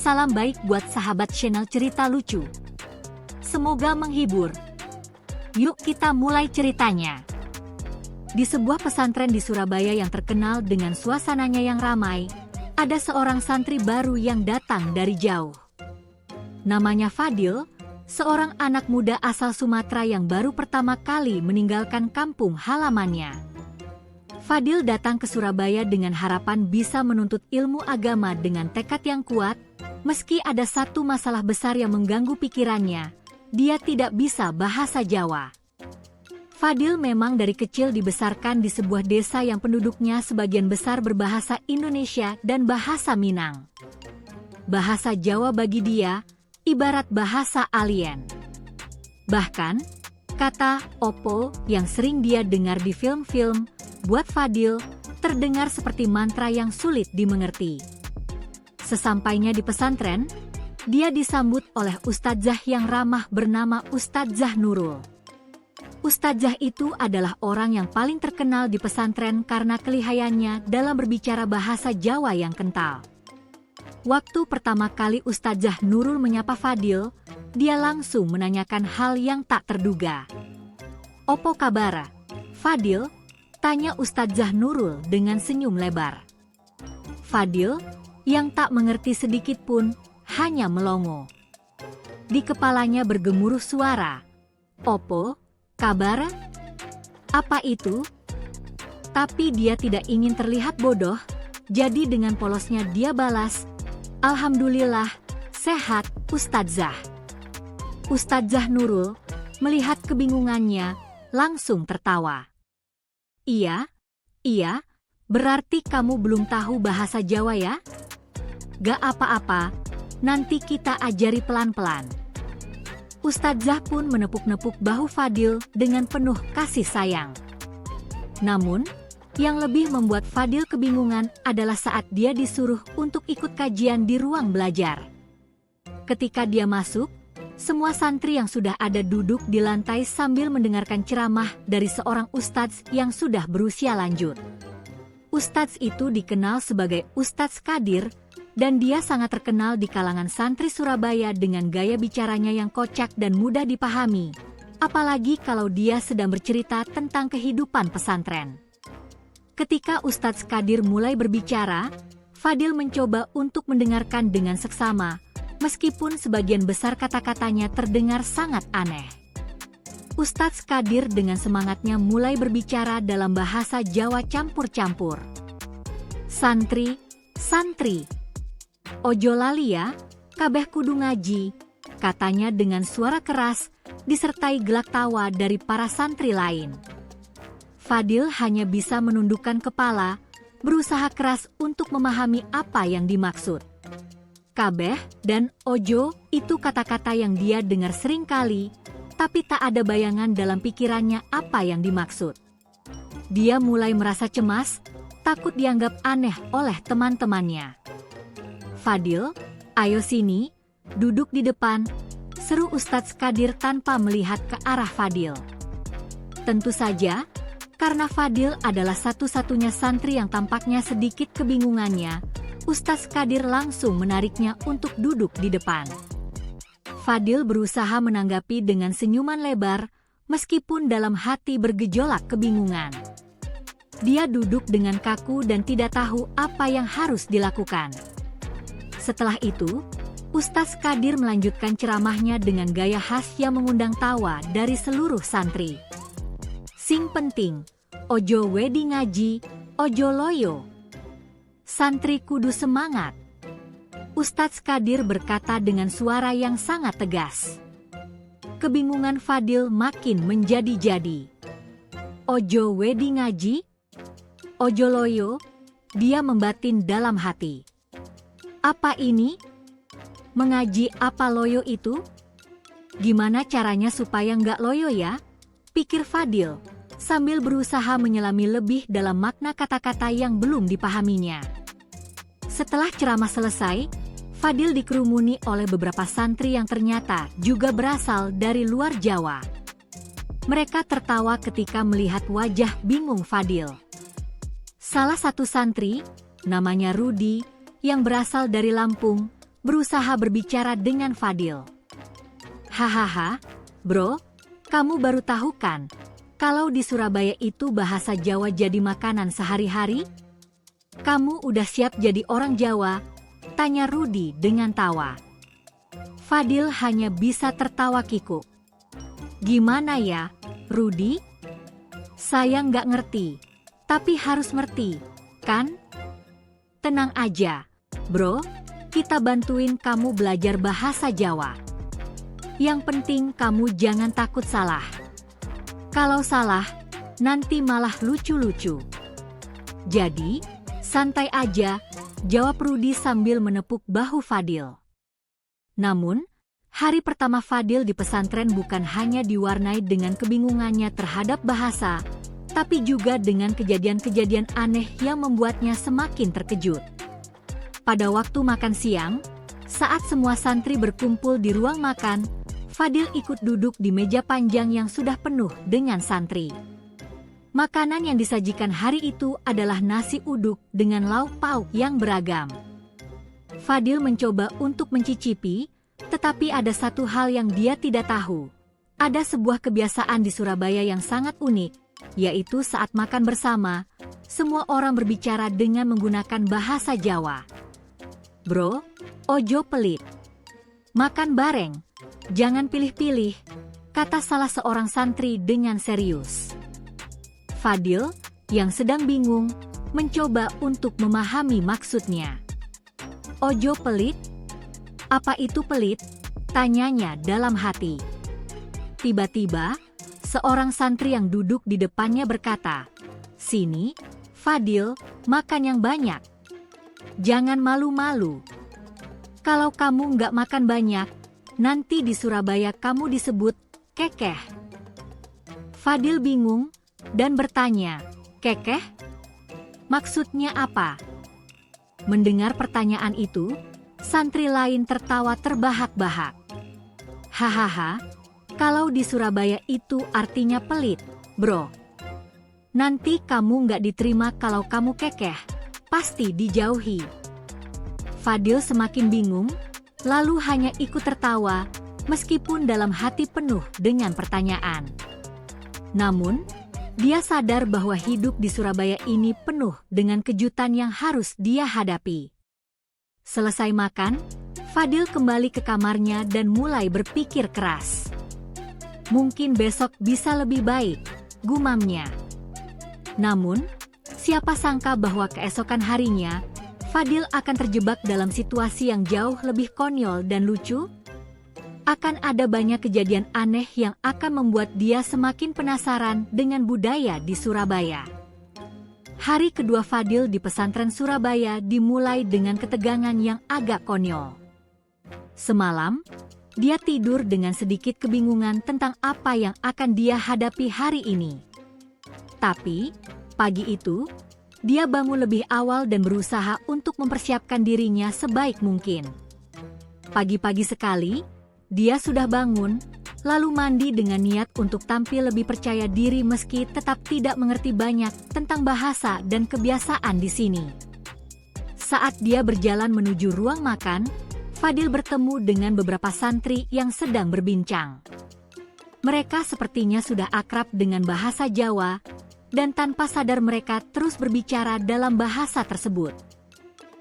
Salam baik buat sahabat channel cerita lucu. Semoga menghibur. Yuk kita mulai ceritanya. Di sebuah pesantren di Surabaya yang terkenal dengan suasananya yang ramai, ada seorang santri baru yang datang dari jauh. Namanya Fadil, seorang anak muda asal Sumatera yang baru pertama kali meninggalkan kampung halamannya. Fadil datang ke Surabaya dengan harapan bisa menuntut ilmu agama dengan tekad yang kuat. Meski ada satu masalah besar yang mengganggu pikirannya, dia tidak bisa bahasa Jawa. Fadil memang dari kecil dibesarkan di sebuah desa yang penduduknya sebagian besar berbahasa Indonesia dan bahasa Minang. Bahasa Jawa bagi dia ibarat bahasa alien. Bahkan, kata "opo" yang sering dia dengar di film-film, buat Fadil terdengar seperti mantra yang sulit dimengerti. Sesampainya di pesantren, dia disambut oleh ustadzah yang ramah bernama Ustadzah Nurul. Ustadzah itu adalah orang yang paling terkenal di pesantren karena kelihayannya dalam berbicara bahasa Jawa yang kental. Waktu pertama kali Ustadzah Nurul menyapa Fadil, dia langsung menanyakan hal yang tak terduga. "Opo kabara, Fadil?" tanya Ustadzah Nurul dengan senyum lebar. Fadil, yang tak mengerti sedikit pun, hanya melongo. Di kepalanya bergemuruh suara, "Opo kabara? Apa itu?" Tapi dia tidak ingin terlihat bodoh, jadi dengan polosnya dia balas, "Alhamdulillah, sehat, Ustadzah." Ustadzah Nurul, melihat kebingungannya, langsung tertawa. Iya, berarti kamu belum tahu bahasa Jawa ya? Gak apa-apa, nanti kita ajari pelan-pelan. Ustadzah pun menepuk-nepuk bahu Fadil dengan penuh kasih sayang. Namun, yang lebih membuat Fadil kebingungan adalah saat dia disuruh untuk ikut kajian di ruang belajar. Ketika dia masuk, semua santri yang sudah ada duduk di lantai sambil mendengarkan ceramah dari seorang ustadz yang sudah berusia lanjut. Ustadz itu dikenal sebagai Ustadz Qadir, dan dia sangat terkenal di kalangan santri Surabaya dengan gaya bicaranya yang kocak dan mudah dipahami, apalagi kalau dia sedang bercerita tentang kehidupan pesantren. Ketika Ustadz Qadir mulai berbicara, Fadil mencoba untuk mendengarkan dengan seksama, meskipun sebagian besar kata-katanya terdengar sangat aneh. Ustadz Qadir dengan semangatnya mulai berbicara dalam bahasa Jawa campur-campur. "Santri, ojo lali ya, kabeh kudu ngaji," katanya dengan suara keras, disertai gelak tawa dari para santri lain. Fadil hanya bisa menundukkan kepala, berusaha keras untuk memahami apa yang dimaksud. Kabeh dan ojo itu kata-kata yang dia dengar sering kali, tapi tak ada bayangan dalam pikirannya apa yang dimaksud. Dia mulai merasa cemas, takut dianggap aneh oleh teman-temannya. "Fadil, ayo sini, duduk di depan," seru Ustadz Qadir tanpa melihat ke arah Fadil. Tentu saja, karena Fadil adalah satu-satunya santri yang tampaknya sedikit kebingungannya, Ustadz Qadir langsung menariknya untuk duduk di depan. Fadil berusaha menanggapi dengan senyuman lebar, meskipun dalam hati bergejolak kebingungan. Dia duduk dengan kaku dan tidak tahu apa yang harus dilakukan. Setelah itu, Ustadz Qadir melanjutkan ceramahnya dengan gaya khas yang mengundang tawa dari seluruh santri. "Sing penting, ojo wedi ngaji, ojo loyo. Santri kudu semangat." Ustadz Qadir berkata dengan suara yang sangat tegas. Kebingungan Fadil makin menjadi-jadi. "Ojo wedi ngaji? Ojo loyo?" Dia membatin dalam hati. Apa ini? Mengaji apa loyo itu? Gimana caranya supaya nggak loyo ya? Pikir Fadil, sambil berusaha menyelami lebih dalam makna kata-kata yang belum dipahaminya. Setelah ceramah selesai, Fadil dikerumuni oleh beberapa santri yang ternyata juga berasal dari luar Jawa. Mereka tertawa ketika melihat wajah bingung Fadil. Salah satu santri, namanya Rudi, yang berasal dari Lampung, berusaha berbicara dengan Fadil. Hahaha, bro, kamu baru tahu kan, kalau di Surabaya itu bahasa Jawa jadi makanan sehari-hari? Kamu udah siap jadi orang Jawa? Tanya Rudi dengan tawa. Fadil hanya bisa tertawa kikuk. Gimana ya, Rudi? Saya nggak ngerti, tapi harus ngerti, kan? Tenang aja, bro, kita bantuin kamu belajar bahasa Jawa. Yang penting kamu jangan takut salah. Kalau salah, nanti malah lucu-lucu. Jadi, santai aja, jawab Rudi sambil menepuk bahu Fadil. Namun, hari pertama Fadil di pesantren bukan hanya diwarnai dengan kebingungannya terhadap bahasa, tapi juga dengan kejadian-kejadian aneh yang membuatnya semakin terkejut. Pada waktu makan siang, saat semua santri berkumpul di ruang makan, Fadil ikut duduk di meja panjang yang sudah penuh dengan santri. Makanan yang disajikan hari itu adalah nasi uduk dengan lauk pauk yang beragam. Fadil mencoba untuk mencicipi, tetapi ada satu hal yang dia tidak tahu. Ada sebuah kebiasaan di Surabaya yang sangat unik, yaitu saat makan bersama, semua orang berbicara dengan menggunakan bahasa Jawa. Bro, ojo pelit. Makan bareng, jangan pilih-pilih, kata salah seorang santri dengan serius. Fadil, yang sedang bingung, mencoba untuk memahami maksudnya. Ojo pelit? Apa itu pelit? Tanyanya dalam hati. Tiba-tiba, seorang santri yang duduk di depannya berkata, "Sini, Fadil, makan yang banyak. Jangan malu-malu. Kalau kamu nggak makan banyak, nanti di Surabaya kamu disebut kekeh." Fadil bingung dan bertanya, "Kekeh? Maksudnya apa?" Mendengar pertanyaan itu, santri lain tertawa terbahak-bahak. "Hahaha, kalau di Surabaya itu artinya pelit, bro. Nanti kamu nggak diterima kalau kamu kekeh, pasti dijauhi." Fadil semakin bingung, lalu hanya ikut tertawa, meskipun dalam hati penuh dengan pertanyaan. Namun, dia sadar bahwa hidup di Surabaya ini penuh dengan kejutan yang harus dia hadapi. Selesai makan, Fadil kembali ke kamarnya dan mulai berpikir keras. Mungkin besok bisa lebih baik, gumamnya. Namun, siapa sangka bahwa keesokan harinya, Fadil akan terjebak dalam situasi yang jauh lebih konyol dan lucu. Akan ada banyak kejadian aneh yang akan membuat dia semakin penasaran dengan budaya di Surabaya. Hari kedua Fadil di pesantren Surabaya dimulai dengan ketegangan yang agak konyol. Semalam, dia tidur dengan sedikit kebingungan tentang apa yang akan dia hadapi hari ini. Tapi, pagi itu, dia bangun lebih awal dan berusaha untuk mempersiapkan dirinya sebaik mungkin. Pagi-pagi sekali, dia sudah bangun, lalu mandi dengan niat untuk tampil lebih percaya diri meski tetap tidak mengerti banyak tentang bahasa dan kebiasaan di sini. Saat dia berjalan menuju ruang makan, Fadil bertemu dengan beberapa santri yang sedang berbincang. Mereka sepertinya sudah akrab dengan bahasa Jawa, dan tanpa sadar mereka terus berbicara dalam bahasa tersebut.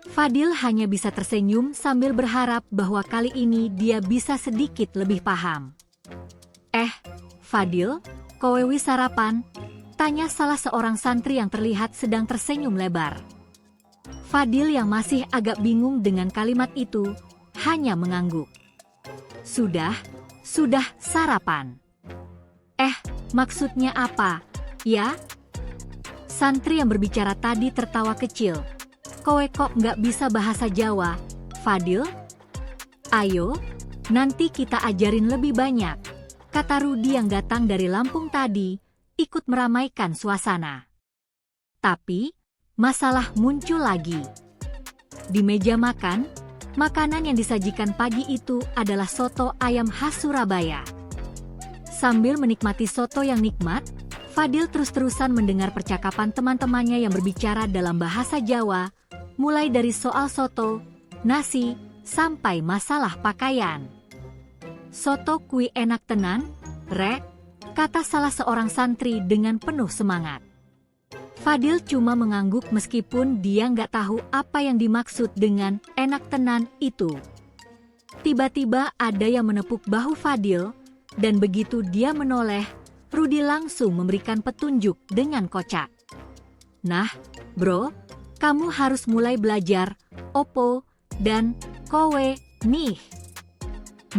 Fadil hanya bisa tersenyum sambil berharap bahwa kali ini dia bisa sedikit lebih paham. Fadil, kowe wis sarapan?" tanya salah seorang santri yang terlihat sedang tersenyum lebar. Fadil yang masih agak bingung dengan kalimat itu, hanya mengangguk. Sudah sarapan." Maksudnya apa, ya?" Santri yang berbicara tadi tertawa kecil. "Kowe kok nggak bisa bahasa Jawa, Fadil? Ayo, nanti kita ajarin lebih banyak," kata Rudi yang datang dari Lampung tadi, ikut meramaikan suasana. Tapi, masalah muncul lagi. Di meja makan, makanan yang disajikan pagi itu adalah soto ayam khas Surabaya. Sambil menikmati soto yang nikmat, Fadil terus-terusan mendengar percakapan teman-temannya yang berbicara dalam bahasa Jawa, mulai dari soal soto, nasi, sampai masalah pakaian. "Soto kui enak tenan, Rek," kata salah seorang santri dengan penuh semangat. Fadil cuma mengangguk meskipun dia nggak tahu apa yang dimaksud dengan enak tenan itu. Tiba-tiba ada yang menepuk bahu Fadil, dan begitu dia menoleh, Rudi langsung memberikan petunjuk dengan kocak. "Nah, bro, kamu harus mulai belajar opo dan kowe nih.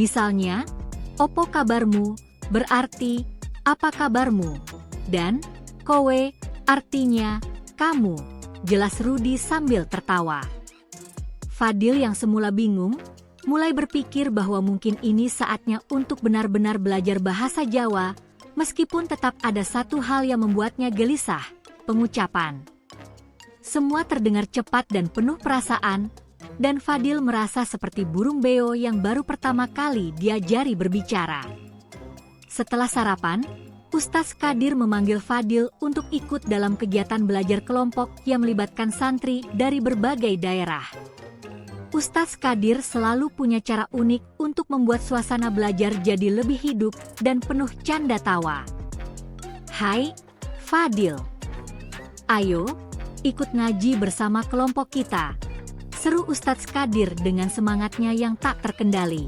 Misalnya, opo kabarmu berarti apa kabarmu, dan kowe artinya kamu," jelas Rudi sambil tertawa. Fadil yang semula bingung, mulai berpikir bahwa mungkin ini saatnya untuk benar-benar belajar bahasa Jawa, meskipun tetap ada satu hal yang membuatnya gelisah, pengucapan. Semua terdengar cepat dan penuh perasaan, dan Fadil merasa seperti burung beo yang baru pertama kali diajari berbicara. Setelah sarapan, Ustaz Kadir memanggil Fadil untuk ikut dalam kegiatan belajar kelompok yang melibatkan santri dari berbagai daerah. Ustaz Kadir selalu punya cara unik untuk membuat suasana belajar jadi lebih hidup dan penuh canda tawa. "Hai, Fadil. Ayo, ikut ngaji bersama kelompok kita," seru Ustaz Kadir dengan semangatnya yang tak terkendali.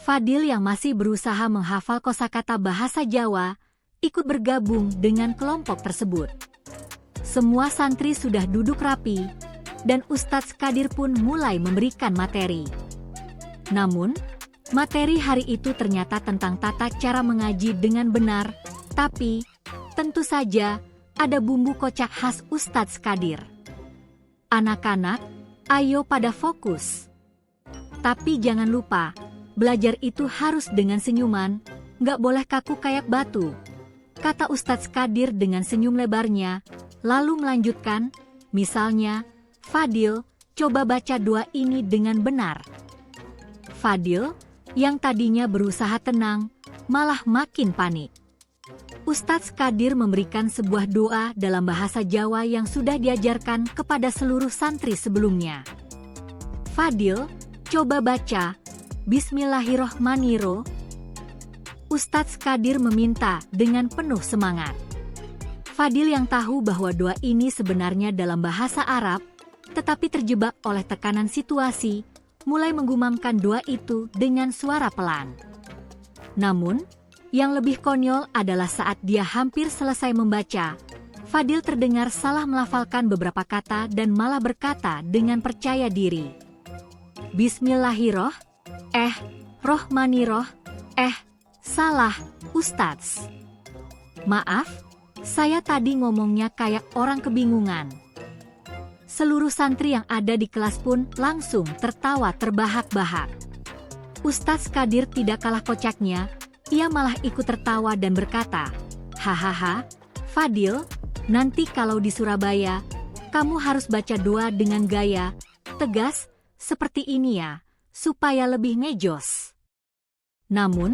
Fadil yang masih berusaha menghafal kosakata bahasa Jawa, ikut bergabung dengan kelompok tersebut. Semua santri sudah duduk rapi, dan Ustadz Kadir pun mulai memberikan materi. Namun, materi hari itu ternyata tentang tata cara mengaji dengan benar, tapi tentu saja ada bumbu kocak khas Ustadz Kadir. "Anak-anak, ayo pada fokus. Tapi jangan lupa, belajar itu harus dengan senyuman, nggak boleh kaku kayak batu," kata Ustadz Kadir dengan senyum lebarnya, lalu melanjutkan, "Misalnya, Fadil, coba baca doa ini dengan benar." Fadil, yang tadinya berusaha tenang, malah makin panik. Ustadz Kadir memberikan sebuah doa dalam bahasa Jawa yang sudah diajarkan kepada seluruh santri sebelumnya. "Fadil, coba baca, Bismillahirrohmanirrohim." Ustadz Kadir meminta dengan penuh semangat. Fadil yang tahu bahwa doa ini sebenarnya dalam bahasa Arab, tetapi terjebak oleh tekanan situasi, mulai menggumamkan doa itu dengan suara pelan. Namun, yang lebih konyol adalah saat dia hampir selesai membaca, Fadil terdengar salah melafalkan beberapa kata dan malah berkata dengan percaya diri, Rohmanirrohim, salah, Ustadz. Maaf, saya tadi ngomongnya kayak orang kebingungan. Seluruh santri yang ada di kelas pun langsung tertawa terbahak-bahak. Ustadz Kadir tidak kalah kocaknya, ia malah ikut tertawa dan berkata, "Hahaha, Fadil, nanti kalau di Surabaya, kamu harus baca doa dengan gaya tegas seperti ini ya, supaya lebih ngejos." Namun,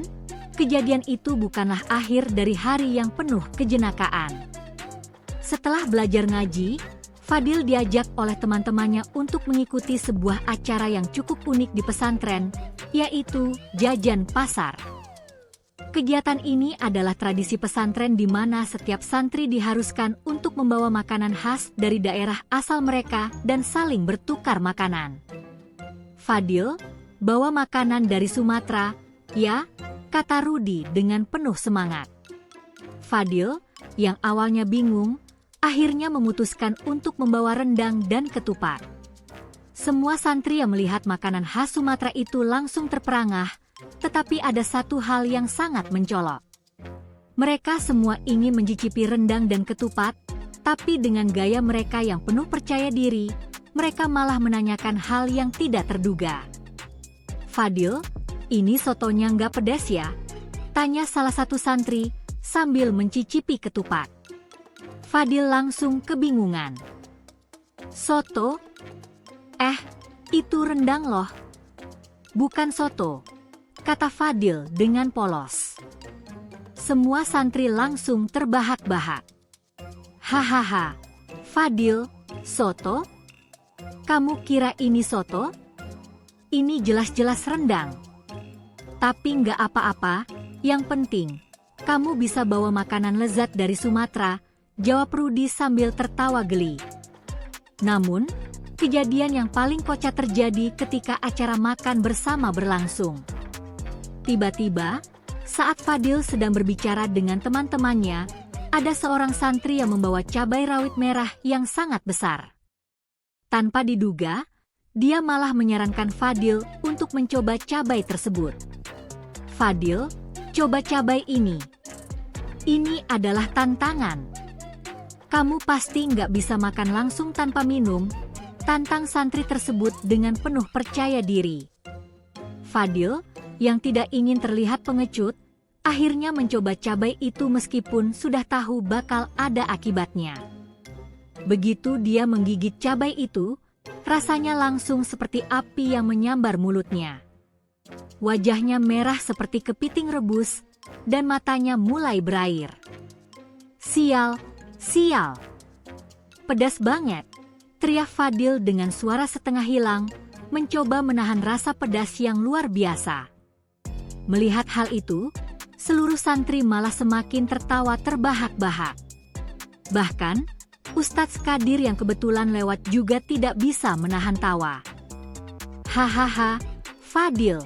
kejadian itu bukanlah akhir dari hari yang penuh kejenakaan. Setelah belajar ngaji, Fadil diajak oleh teman-temannya untuk mengikuti sebuah acara yang cukup unik di pesantren, yaitu jajan pasar. Kegiatan ini adalah tradisi pesantren di mana setiap santri diharuskan untuk membawa makanan khas dari daerah asal mereka dan saling bertukar makanan. Fadil bawa makanan dari Sumatera, ya, kata Rudi dengan penuh semangat. Fadil, yang awalnya bingung, akhirnya memutuskan untuk membawa rendang dan ketupat. Semua santri yang melihat makanan khas Sumatera itu langsung terperangah, tetapi ada satu hal yang sangat mencolok. Mereka semua ingin mencicipi rendang dan ketupat, tapi dengan gaya mereka yang penuh percaya diri, mereka malah menanyakan hal yang tidak terduga. "Fadil, ini sotonya nggak pedas ya?" tanya salah satu santri sambil mencicipi ketupat. Fadil langsung kebingungan. "Soto? Itu rendang loh. Bukan soto," kata Fadil dengan polos. Semua santri langsung terbahak-bahak. "Hahaha, Fadil, soto? Kamu kira ini soto? Ini jelas-jelas rendang. Tapi nggak apa-apa, yang penting, kamu bisa bawa makanan lezat dari Sumatera, jawab Rudy sambil tertawa geli. Namun, kejadian yang paling kocak terjadi ketika acara makan bersama berlangsung. Tiba-tiba, saat Fadil sedang berbicara dengan teman-temannya, ada seorang santri yang membawa cabai rawit merah yang sangat besar. Tanpa diduga, dia malah menyarankan Fadil untuk mencoba cabai tersebut. Fadil, coba cabai ini. Ini adalah tantangan. Kamu pasti nggak bisa makan langsung tanpa minum, tantang santri tersebut dengan penuh percaya diri. Fadil, yang tidak ingin terlihat pengecut, akhirnya mencoba cabai itu meskipun sudah tahu bakal ada akibatnya. Begitu dia menggigit cabai itu, rasanya langsung seperti api yang menyambar mulutnya. Wajahnya merah seperti kepiting rebus, dan matanya mulai berair. Sial, sial. Pedas banget, teriak Fadil dengan suara setengah hilang, mencoba menahan rasa pedas yang luar biasa. Melihat hal itu, seluruh santri malah semakin tertawa terbahak-bahak. Bahkan, Ustadz Kadir yang kebetulan lewat juga tidak bisa menahan tawa. Hahaha, Fadil.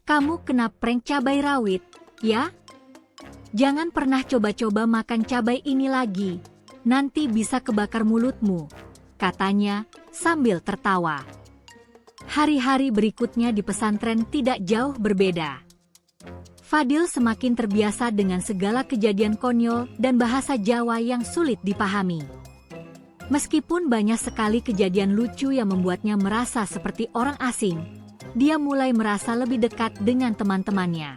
Kamu kena prank cabai rawit, ya? Jangan pernah coba-coba makan cabai ini lagi, nanti bisa kebakar mulutmu, katanya sambil tertawa. Hari-hari berikutnya di pesantren tidak jauh berbeda. Fadil semakin terbiasa dengan segala kejadian konyol dan bahasa Jawa yang sulit dipahami. Meskipun banyak sekali kejadian lucu yang membuatnya merasa seperti orang asing, dia mulai merasa lebih dekat dengan teman-temannya.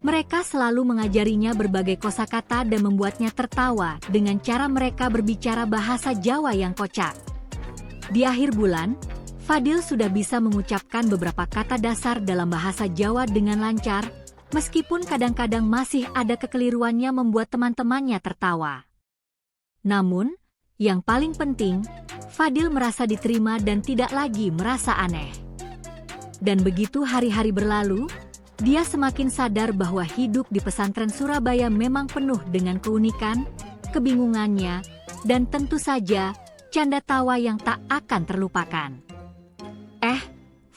Mereka selalu mengajarinya berbagai kosakata dan membuatnya tertawa dengan cara mereka berbicara bahasa Jawa yang kocak. Di akhir bulan, Fadil sudah bisa mengucapkan beberapa kata dasar dalam bahasa Jawa dengan lancar, meskipun kadang-kadang masih ada kekeliruannya membuat teman-temannya tertawa. Namun, yang paling penting, Fadil merasa diterima dan tidak lagi merasa aneh. Dan begitu hari-hari berlalu, dia semakin sadar bahwa hidup di pesantren Surabaya memang penuh dengan keunikan, kebingungannya, dan tentu saja, canda tawa yang tak akan terlupakan.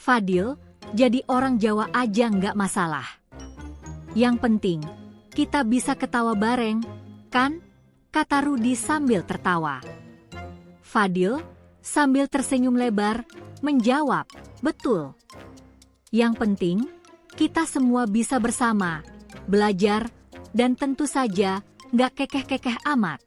Fadil, jadi orang Jawa aja nggak masalah. Yang penting, kita bisa ketawa bareng, kan? Kata Rudy sambil tertawa. Fadil, sambil tersenyum lebar, menjawab, betul. Yang penting, kita semua bisa bersama, belajar, dan tentu saja nggak kekeh-kekeh amat.